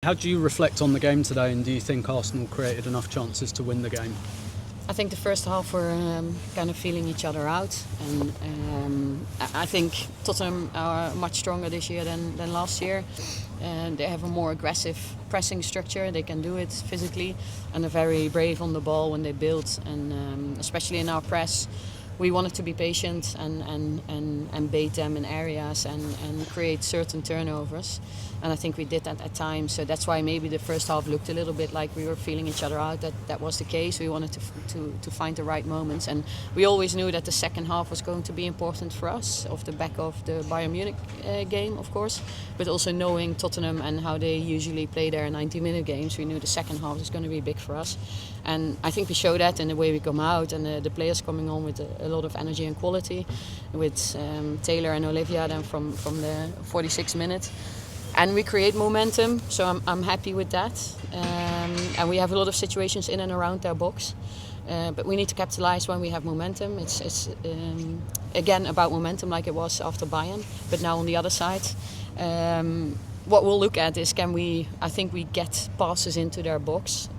How do you reflect on the game today, and do you think Arsenal created enough chances to win the game? I think the first half were kind of feeling each other out, and I think Tottenham are much stronger this year than last year. And they have a more aggressive pressing structure. They can do it physically, and they're very brave on the ball when they build. And especially in our press, we wanted to be patient and bait them in areas and create certain turnovers. And I think we did that at times. So that's why maybe the first half looked a little bit like we were feeling each other out. That was the case. We wanted to find the right moments. And we always knew that the second half was going to be important for us, off the back of the Bayern Munich game, of course. But also knowing Tottenham and how they usually play their 90-minute games, we knew the second half was going to be big for us. And I think we show that in the way we come out, and the players coming on with a lot of energy and quality, with Taylor and Olivia then from the 46th minute. And we create momentum, so I'm happy with that. And we have a lot of situations in and around their box. But we need to capitalize when we have momentum. It's again about momentum, like it was after Bayern. But now on the other side, what we'll look at is I think we get passes into their box.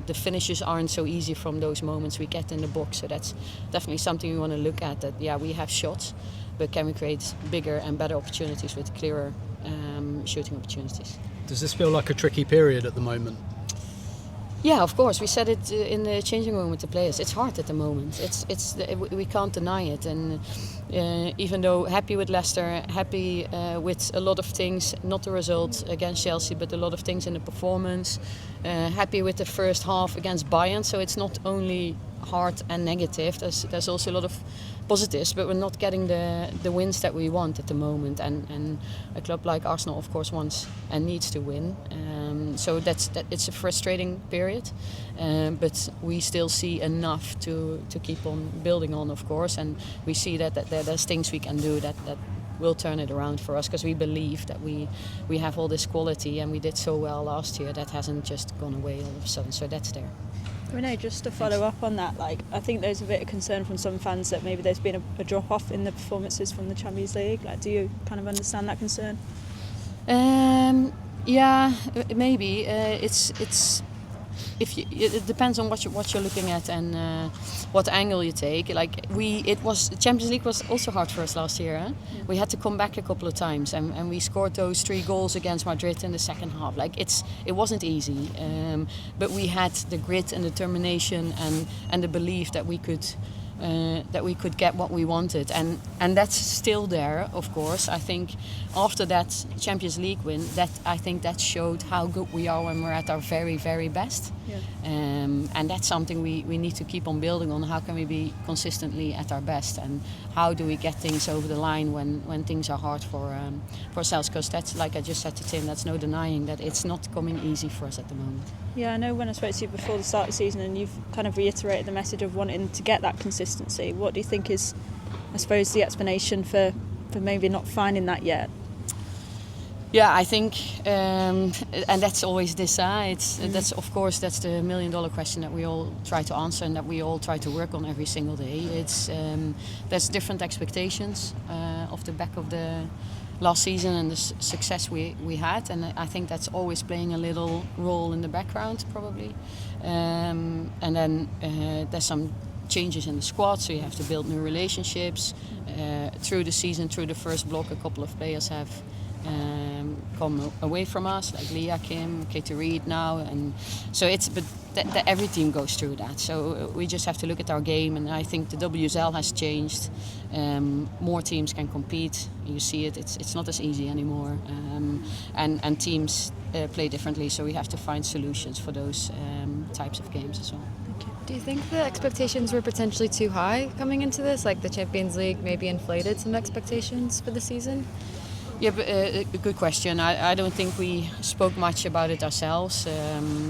The finishes aren't so easy from those moments we get in the box. So that's definitely something we want to look at. That we have shots, but can we create bigger and better opportunities with clearer shooting opportunities? Does this feel like a tricky period at the moment? Yeah, of course. We said it in the changing room with the players. It's hard at the moment. We can't deny it. And even though happy with Leicester, happy with a lot of things, not the result against Chelsea, but a lot of things in the performance. Happy with the first half against Bayern. So it's not only hard and negative. There's also a lot of positives, but we're not getting the wins that we want at the moment. And a club like Arsenal, of course, wants and needs to win. So it's a frustrating period, but we still see enough to keep on building on, of course. And we see that there's things we can do that will turn it around for us, because we believe that we have all this quality, and we did so well last year. That hasn't just gone away all of a sudden. So that's there. Renee, just to follow up on that, I think there's a bit of concern from some fans that maybe there's been a drop-off in the performances from the Champions League. Do you kind of understand that concern? Yeah, maybe. It depends on what you're looking at and what angle you take. Champions League was also hard for us last year. Huh? Yeah. We had to come back a couple of times, and we scored those 3 goals against Madrid in the second half. It wasn't easy, but we had the grit and determination and the belief that we could get what we wanted, and that's still there, of course. I think after that Champions League win, I think that showed how good we are when we're at our very, very best. Yeah. And that's something we need to keep on building on. How can we be consistently at our best, and how do we get things over the line when things are hard for ourselves? Because that's, like I just said to Tim, that's no denying that it's not coming easy for us at the moment. Yeah, I know when I spoke to you before the start of the season, and you've kind of reiterated the message of wanting to get that consistency. What do you think is, I suppose, the explanation for maybe not finding that yet? Yeah, I think, and that's always this side. That's, of course, that's the $1 million question that we all try to answer and that we all try to work on every single day. There's different expectations off the back of the last season and the success we had, and I think that's always playing a little role in the background, probably. And then there's some changes in the squad, so you have to build new relationships. Through the season, through the first block, a couple of players have come away from us, like Leah Kim, Katie Reed now, and so every team goes through that. So we just have to look at our game, and I think the WSL has changed. More teams can compete. You see it. It's not as easy anymore, and teams play differently. So we have to find solutions for those types of games as well. Do you think the expectations were potentially too high coming into this? Like the Champions League maybe inflated some expectations for the season? Yeah, but a good question. I don't think we spoke much about it ourselves.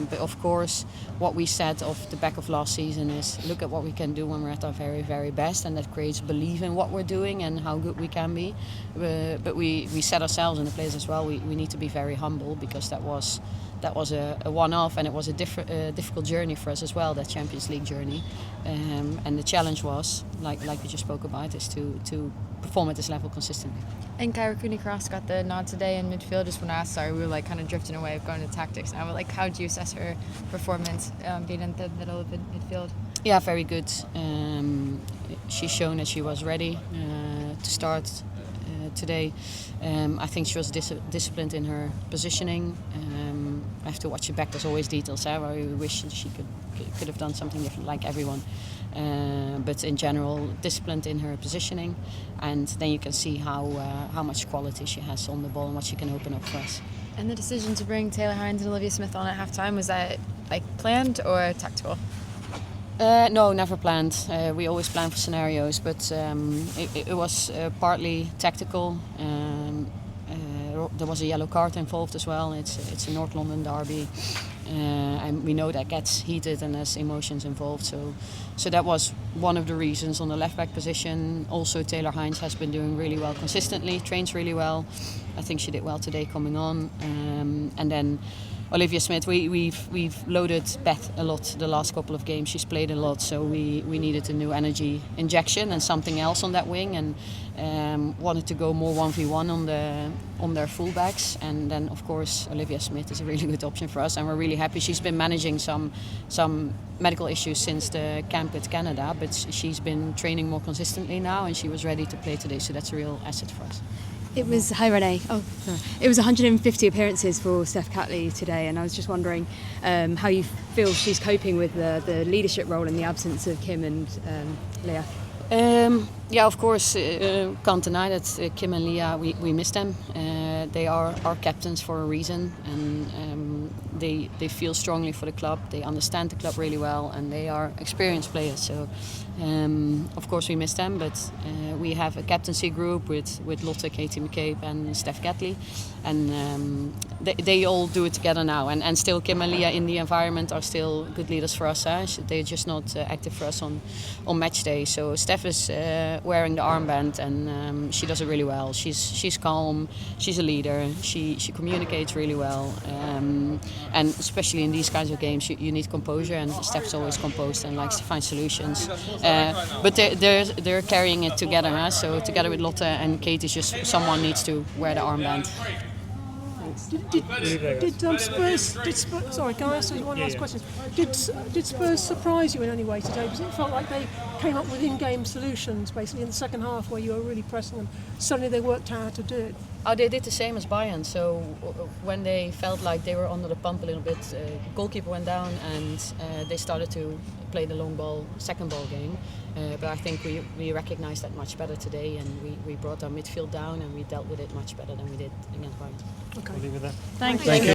But of course, what we said off the back of last season is look at what we can do when we're at our very, very best, and that creates belief in what we're doing and how good we can be. But we said ourselves and the players as well, we need to be very humble, because that was that was a one-off, and it was a difficult journey for us as well, that Champions League journey. And the challenge was, like we just spoke about, is to perform at this level consistently. And Kyra Cooney-Cross got the nod today in midfield. Just when I asked, we were like kind of drifting away of going to tactics now. But like, how do you assess her performance being in the middle of the midfield? Yeah, very good. She's shown that she was ready to start today. I think she was disciplined in her positioning. I have to watch it back. There's always details there where we wish she could have done something different, like everyone. But in general, disciplined in her positioning, and then you can see how much quality she has on the ball and what she can open up for us. And the decision to bring Taylor Hines and Olivia Smith on at halftime, was that like planned or tactical? No, never planned. We always plan for scenarios, but it was partly tactical. There was a yellow card involved as well. It's a North London derby, and we know that gets heated and there's emotions involved. So that was one of the reasons on the left back position. Also, Taylor Hines has been doing really well consistently, trains really well. I think she did well today coming on, and then Olivia Smith, we've loaded Beth a lot the last couple of games. She's played a lot, so we needed a new energy injection and something else on that wing, and wanted to go more 1v1 on their fullbacks. And then of course Olivia Smith is a really good option for us, and we're really happy. She's been managing some medical issues since the camp with Canada, but she's been training more consistently now, and she was ready to play today. So that's a real asset for us. It was, hi Renee. It was 150 appearances for Steph Catley today, and I was just wondering how you feel she's coping with the leadership role in the absence of Kim and Leah. Yeah, of course, can't deny that Kim and Leah, we miss them. They are our captains for a reason, and they feel strongly for the club. They understand the club really well, and they are experienced players. So, of course, we miss them. But we have a captaincy group with Lotte, Katie McCabe, and Steph Catley, and they all do it together now. And still, Kim and Leah in the environment are still good leaders for us. They're just not active for us on match day. So Steph is wearing the armband, and she does it really well. She's calm. She's a leader. She communicates really well, and especially in these kinds of games, you need composure. And Steph's always composed and likes to find solutions. But they're carrying it together. So together with Lotte and Kate, is just someone needs to wear the armband. Did Spurs? Sorry, can I ask you one last question? Did Spurs surprise you in any way today? Because it felt like they came up with in-game solutions, basically in the second half, where you were really pressing them. Suddenly they worked out how to do it. Oh, they did the same as Bayern. So when they felt like they were under the pump a little bit, goalkeeper went down, and they started to play the long ball, second ball game. But I think we recognised that much better today, and we brought our midfield down, and we dealt with it much better than we did against Bayern. Okay. Thank you.